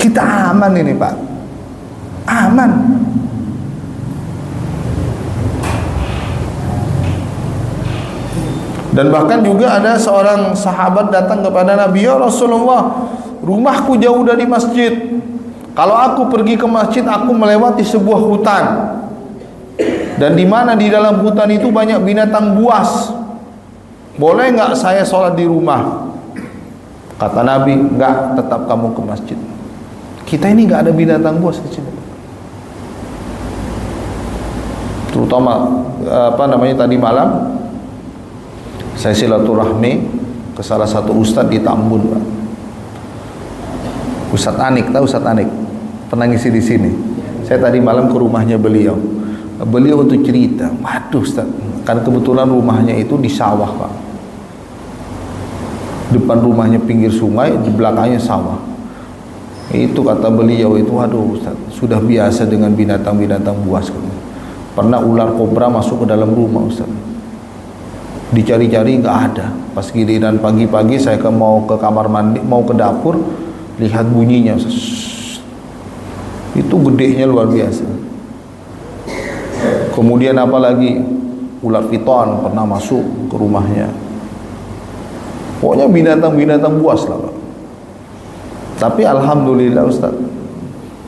Kita aman ini Pak, aman. Dan bahkan juga ada seorang sahabat datang kepada Nabi, ya Rasulullah, rumahku jauh dari masjid. Kalau aku pergi ke masjid, aku melewati sebuah hutan. Dan di mana di dalam hutan itu banyak binatang buas. Boleh nggak saya sholat di rumah? Kata Nabi, enggak, tetap kamu ke masjid. Kita ini nggak ada binatang buas di sini. Terutama tadi malam saya silaturahmi ke salah satu ustadz di Tambun, Pak. Ustadz Anik, tahu Ustadz Anik? Pernah ngisi di sini. Saya tadi malam ke rumahnya beliau. Beliau itu cerita, waduh Ustaz, kan kebetulan rumahnya itu di sawah Pak. Depan rumahnya pinggir sungai, di belakangnya sawah. Itu kata beliau itu, waduh Ustaz, sudah biasa dengan binatang-binatang buas. Pernah ular kobra masuk ke dalam rumah Ustaz. Dicari-cari nggak ada. Pas giliran pagi-pagi saya mau ke kamar mandi, mau ke dapur, lihat bunyinya. Itu gedenya luar biasa. Kemudian apalagi ular piton pernah masuk ke rumahnya. Pokoknya binatang-binatang buas lah Pak. Tapi alhamdulillah Ustaz,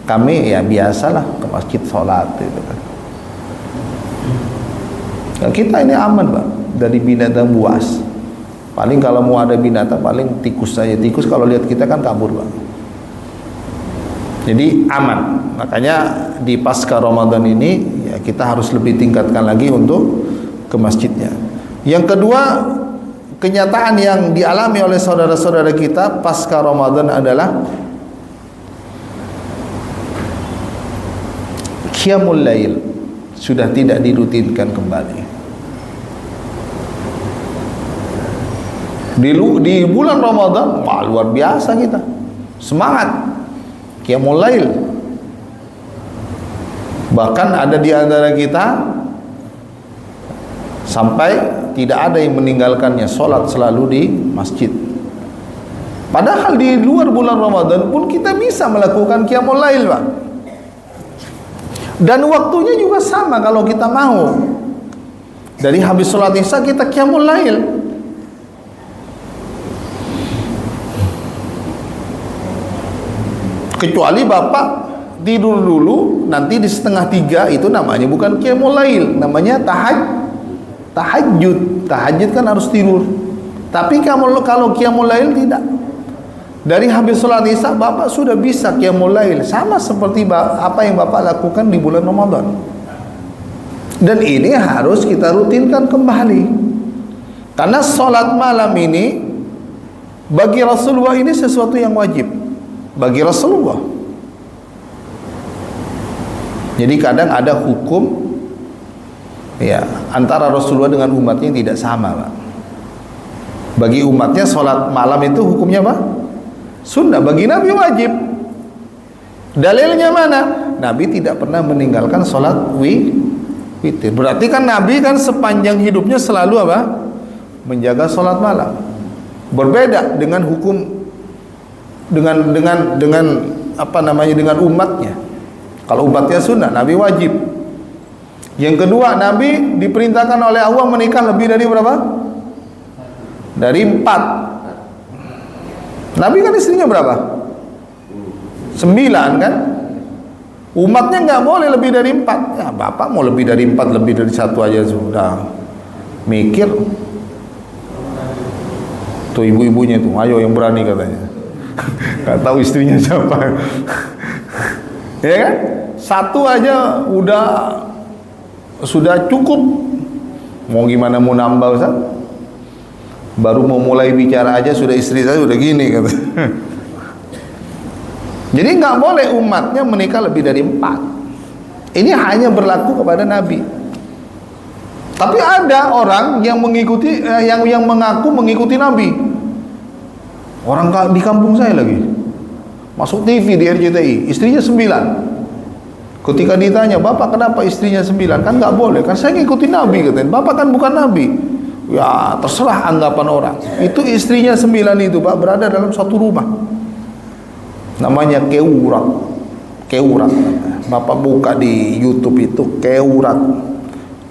kami ya biasalah ke masjid sholat gitu kan. Ya, kita ini aman Pak dari binatang buas. Paling kalau mau ada binatang paling tikus saja. Tikus kalau lihat kita kan kabur Pak. Jadi aman. Makanya di pasca Ramadan ini ya kita harus lebih tingkatkan lagi untuk ke masjidnya. Yang kedua, kenyataan yang dialami oleh saudara-saudara kita pasca Ramadan adalah qiyamul lail sudah tidak dirutinkan kembali. Di bulan Ramadan, wah, luar biasa kita. Semangat qiyamul lail. Bahkan ada di antara kita sampai tidak ada yang meninggalkannya, sholat selalu di masjid. Padahal di luar bulan Ramadan pun kita bisa melakukan qiyamul lail Pak. Dan waktunya juga sama kalau kita mau. Dari habis sholat isya kita qiyamul lail. Kecuali Bapak tidur dulu, nanti di 2:30 itu namanya bukan qiyamul lail, namanya tahajud. Tahajud kan harus tidur. Tapi kalau qiyamul lail tidak. Dari habis sholat isya Bapak sudah bisa qiyamul lail, sama seperti apa yang Bapak lakukan di bulan Ramadan. Dan ini harus kita rutinkan kembali. Karena sholat malam ini bagi Rasulullah ini sesuatu yang wajib. Bagi Rasulullah. Jadi kadang ada hukum ya antara Rasulullah dengan umatnya yang tidak sama Pak. Bagi umatnya sholat malam itu hukumnya apa? Sunnah. Bagi Nabi wajib. Dalilnya mana? Nabi tidak pernah meninggalkan sholat witir. Berarti kan Nabi kan sepanjang hidupnya selalu apa? Menjaga sholat malam. Berbeda dengan hukum dengan umatnya. Kalau umatnya sunnah, Nabi wajib. Yang kedua, Nabi diperintahkan oleh Allah menikah lebih dari berapa? Dari 4. Nabi kan istrinya berapa? 9 kan? Umatnya nggak boleh lebih dari 4. Ya Bapak mau lebih dari 4, lebih dari 1 aja sudah mikir. Tuh ibu-ibunya tuh, ayo yang berani katanya. Gak tahu istrinya siapa. Ya kan? 1 aja sudah cukup. Mau gimana mau nambah Ustaz? Baru mau mulai bicara aja sudah istri saya udah gini kata. Jadi nggak boleh umatnya menikah lebih dari 4. Ini hanya berlaku kepada Nabi. Tapi ada orang yang mengikuti yang mengaku mengikuti Nabi. Orang di kampung saya lagi masuk TV di RCTI, istrinya 9. Ketika ditanya, Bapak kenapa istrinya 9? Kan nggak boleh, kan saya ngikutin Nabi katanya. Bapak kan bukan Nabi. Ya terserah anggapan orang. Itu istrinya 9 itu Pak berada dalam satu rumah. namanya Keurat. Bapak buka di YouTube itu Keurat,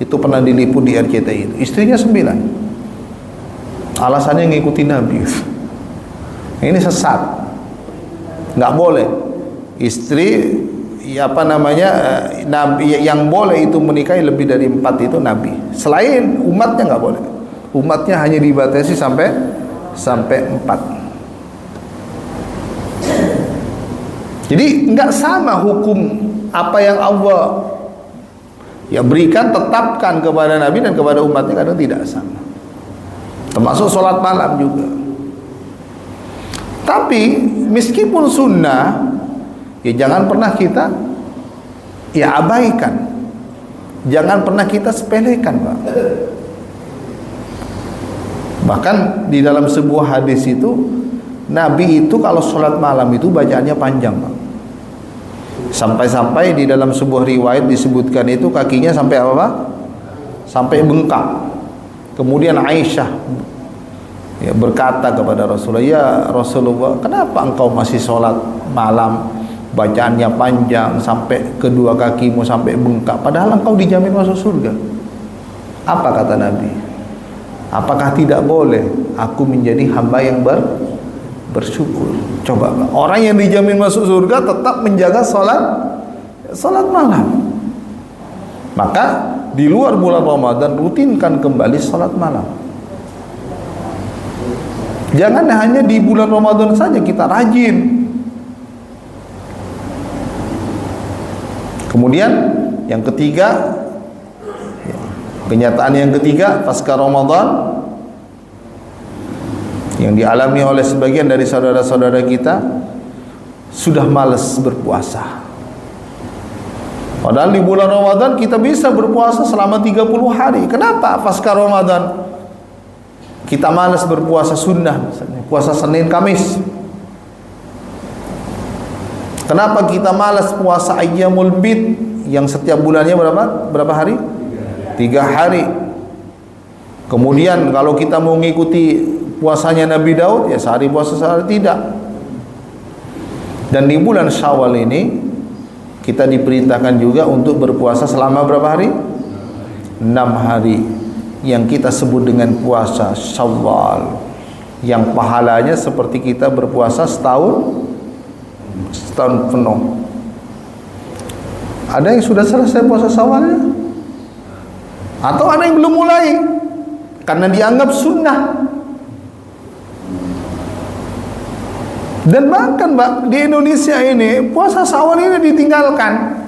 itu pernah diliput di RCTI itu. Istrinya 9, alasannya ngikuti Nabi. Ini sesat, nggak boleh. Istri Nabi yang boleh itu menikahi lebih dari 4 itu Nabi. Selain umatnya nggak boleh. Umatnya hanya dibatasi sampai 4. Jadi nggak sama hukum apa yang Allah berikan, tetapkan kepada Nabi dan kepada umatnya, kadang tidak sama. Termasuk sholat malam juga. Tapi meskipun sunnah, jangan pernah kita abaikan, jangan pernah kita sepelekan, Pak. Bahkan di dalam sebuah hadis itu, Nabi itu kalau sholat malam itu bacaannya panjang, Pak. Sampai-sampai di dalam sebuah riwayat disebutkan itu kakinya sampai apa, Pak? Sampai bengkak. Kemudian Aisyah berkata kepada Rasulullah, "Ya Rasulullah, kenapa engkau masih sholat malam, bacaannya panjang sampai kedua kakimu sampai bengkak, padahal engkau dijamin masuk surga?" Apa kata Nabi? "Apakah tidak boleh aku menjadi hamba yang bersyukur?" Coba, orang yang dijamin masuk surga tetap menjaga sholat malam. Maka di luar bulan Ramadan rutinkan kembali sholat malam. Jangan hanya di bulan Ramadan saja kita rajin. Kemudian yang ketiga, kenyataan yang ketiga pasca Ramadan yang dialami oleh sebagian dari saudara-saudara kita, sudah malas berpuasa. Padahal di bulan Ramadan kita bisa berpuasa selama 30 hari. Kenapa pasca Ramadan kita malas berpuasa sunnah, misalnya puasa Senin Kamis? Kenapa kita malas puasa Ayyamul Bid yang setiap bulannya berapa hari? 3 hari. Kemudian kalau kita mau mengikuti puasanya Nabi Daud, sehari puasa sehari tidak. Dan di bulan Syawal ini kita diperintahkan juga untuk berpuasa selama berapa hari? 6 hari, yang kita sebut dengan puasa Syawal, yang pahalanya seperti kita berpuasa setahun penuh. Ada yang sudah selesai puasa Syawalnya, atau ada yang belum mulai karena dianggap sunnah. Dan bahkan, Pak, di Indonesia ini puasa Syawal ini ditinggalkan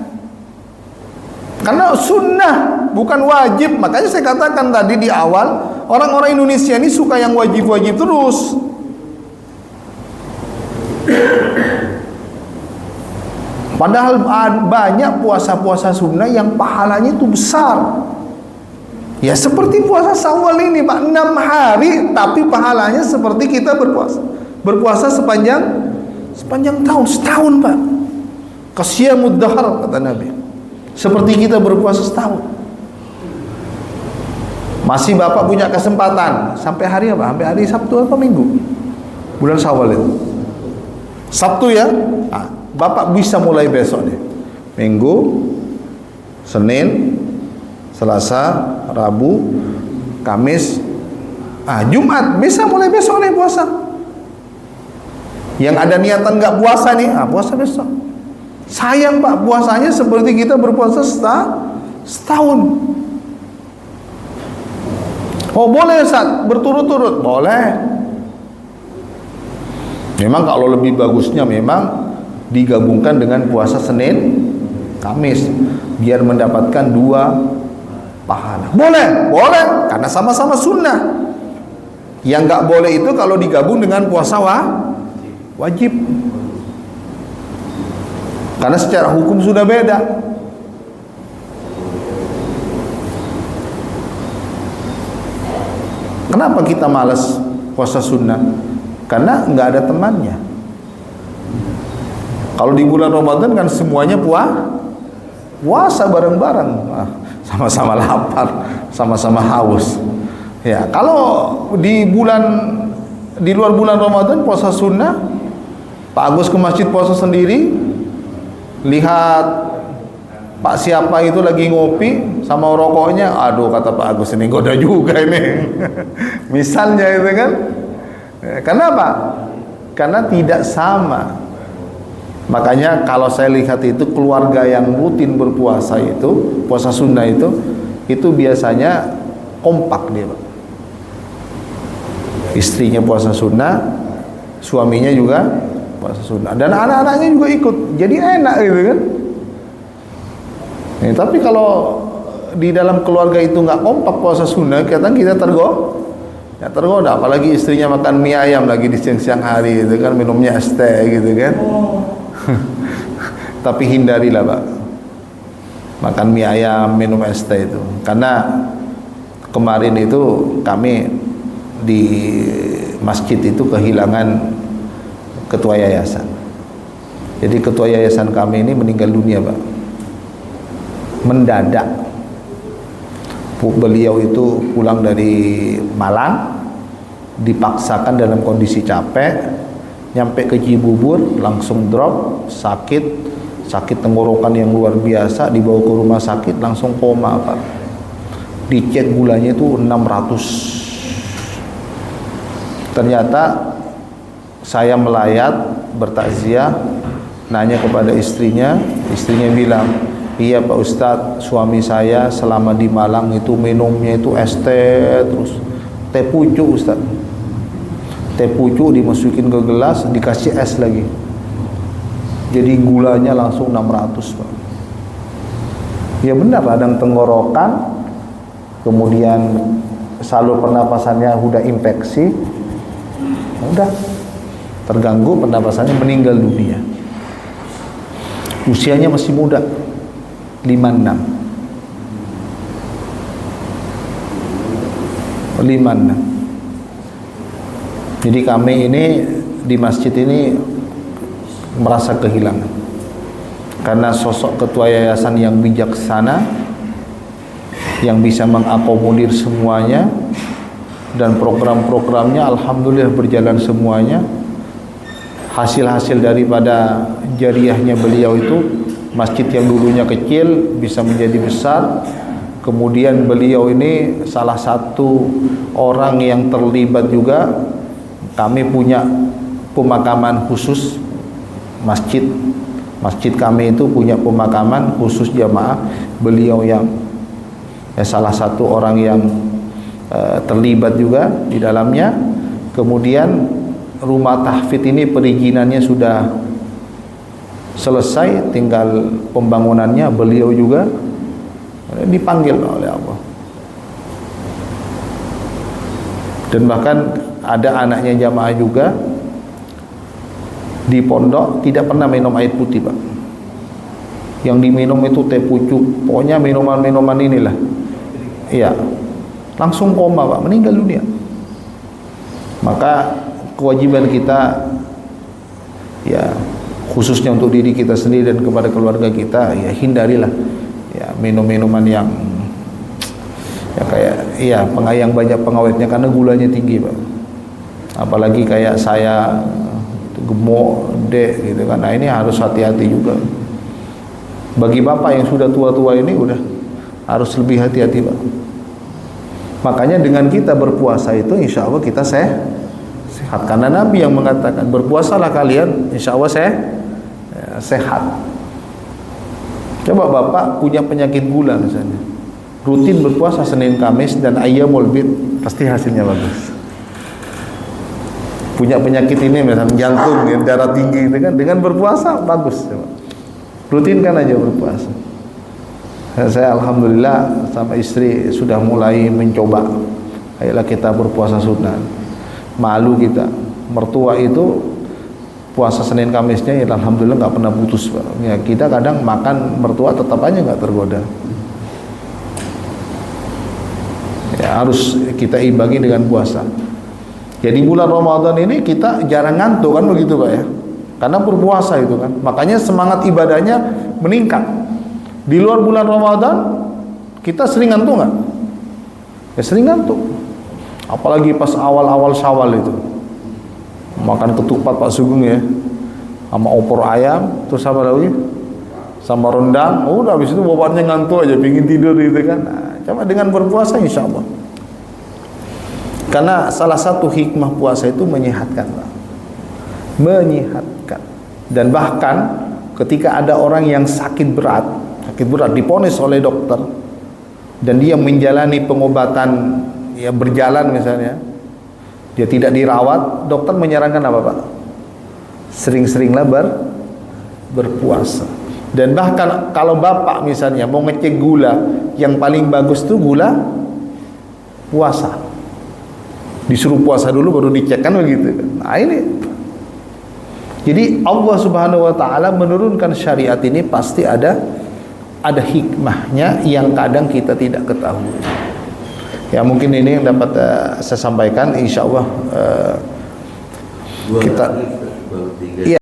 karena sunnah, bukan wajib. Makanya saya katakan tadi di awal, orang-orang Indonesia ini suka yang wajib-wajib terus. Padahal banyak puasa-puasa sunnah yang pahalanya itu besar. Ya seperti puasa Syawal ini, Pak, 6 hari tapi pahalanya seperti kita berpuasa sepanjang tahun, setahun, Pak. Qasyamud dahr kata Nabi, seperti kita berpuasa setahun. Masih Bapak punya kesempatan sampai hari apa? Sampai hari Sabtu atau Minggu bulan Syawal itu. Sabtu ya. Bapak bisa mulai besok nih. Minggu, Senin, Selasa, Rabu, Kamis, Jumat bisa mulai besok nih puasa. Yang ada niatan nggak puasa nih, puasa besok. Sayang, Pak, puasanya seperti kita berpuasa setahun. Oh boleh, Ustaz, berturut-turut? Boleh. Memang kalau lebih bagusnya memang digabungkan dengan puasa Senin, Kamis, biar mendapatkan 2 pahala. Boleh, karena sama-sama sunnah. Yang nggak boleh itu kalau digabung dengan puasa wajib, karena secara hukum sudah beda. Kenapa kita malas puasa sunnah? Karena nggak ada temannya. Kalau di bulan Ramadan kan semuanya puasa bareng-bareng, sama-sama lapar, sama-sama haus. Ya, kalau di luar bulan Ramadan puasa sunnah, Pak Agus ke masjid puasa sendiri, lihat Pak siapa itu lagi ngopi sama rokoknya, aduh kata Pak Agus, ini goda juga ini. Misalnya itu kan. Kenapa? Karena tidak sama. Makanya kalau saya lihat itu keluarga yang rutin berpuasa itu, puasa sunnah itu biasanya kompak dia, Pak. Istrinya puasa sunnah, suaminya juga puasa sunnah, dan anak-anaknya juga ikut, jadi enak gitu kan. Tapi kalau di dalam keluarga itu nggak kompak puasa sunnah, kadang kita tergoda, apalagi istrinya makan mie ayam lagi di siang hari itu kan, minumnya es teh gitu kan. Tapi hindarilah, Pak, makan mie ayam, minum es teh itu, karena kemarin itu kami di masjid itu kehilangan ketua yayasan. Jadi ketua yayasan kami ini meninggal dunia, Pak, mendadak. Beliau itu pulang dari Malang, dipaksakan dalam kondisi capek, nyampe ke Cibubur langsung drop, sakit tenggorokan yang luar biasa, dibawa ke rumah sakit langsung koma, Pak. Dicek gulanya itu 600. Ternyata saya melayat bertakziah, nanya kepada istrinya bilang, iya Pak Ustadz, suami saya selama di Malang itu minumnya itu es teh terus, teh pucuk Ustadz, teh pucuk dimasukin ke gelas, dikasih es lagi, jadi gulanya langsung 600, Pak. Ya benar, radang tenggorokan, kemudian salur pernapasannya udah infeksi, udah terganggu pernapasannya, meninggal dunia. Usianya masih muda, 56. Jadi kami ini di masjid ini merasa kehilangan, karena sosok ketua yayasan yang bijaksana, yang bisa mengakomodir semuanya, dan program-programnya alhamdulillah berjalan semuanya. Hasil-hasil daripada jariahnya beliau itu, masjid yang dulunya kecil bisa menjadi besar. Kemudian beliau ini salah satu orang yang terlibat juga. Kami punya pemakaman khusus masjid kami itu punya pemakaman khusus jamaah. Beliau yang salah satu orang yang terlibat juga di dalamnya. Kemudian rumah tahfidz ini perizinannya sudah selesai, tinggal pembangunannya. Beliau juga dipanggil oleh Allah, dan bahkan ada anaknya jamaah juga di pondok tidak pernah minum air putih, Pak. Yang diminum itu teh pucuk, pokoknya minuman-minuman inilah. Iya, langsung koma, Pak, meninggal dunia. Maka kewajiban kita, ya khususnya untuk diri kita sendiri dan kepada keluarga kita, ya hindarilah ya minum-minuman yang ya kayak yang banyak pengawetnya, karena gulanya tinggi, Pak. Apalagi kayak saya gemuk, dek gitu kan. Nah, ini harus hati-hati juga. Bagi bapak yang sudah tua-tua ini udah harus lebih hati-hati, Pak. Makanya dengan kita berpuasa itu insya Allah kita sehat, karena Nabi yang mengatakan berpuasalah kalian, insya Allah sehat. Coba bapak punya penyakit gula misalnya, rutin berpuasa Senin Kamis dan Ayyamul Bid, pasti hasilnya bagus. Punya penyakit ini misalnya jantung, darah tinggi itu kan, dengan berpuasa bagus. Rutinkan aja berpuasa. Saya alhamdulillah sama istri sudah mulai mencoba, ayolah kita berpuasa sunnah. Malu kita, mertua itu puasa Senin Kamisnya ya alhamdulillah nggak pernah putus, Pak. Ya kita kadang makan mertua tetap aja nggak tergoda. Ya harus kita imbangi dengan puasa. Jadi bulan Ramadan ini kita jarang ngantuk kan, begitu Pak ya, karena berpuasa itu kan, makanya semangat ibadahnya meningkat. Di luar bulan Ramadan kita sering ngantuk nggak? Ya sering ngantuk, apalagi pas awal-awal Syawal itu makan ketupat Pak Sugeng ya, sama opor ayam, terus sama lagi sama rendang. Udah habis itu bapaknya ngantuk aja, pingin tidur gitu kan. Nah, coba dengan berpuasa insya Allah. Karena salah satu hikmah puasa itu menyehatkan, Pak. Menyehatkan. Dan bahkan ketika ada orang yang sakit berat diponis oleh dokter dan dia menjalani pengobatan ya berjalan misalnya, dia tidak dirawat, dokter menyarankan apa, Pak? Sering-seringlah berpuasa. Dan bahkan kalau bapak misalnya mau ngecek gula, yang paling bagus tuh gula puasa. Disuruh puasa dulu baru dicek kan begitu. Nah ini. Jadi Allah Subhanahu wa taala menurunkan syariat ini pasti ada hikmahnya yang kadang kita tidak ketahui. Ya mungkin ini yang dapat saya sampaikan, insyaallah kita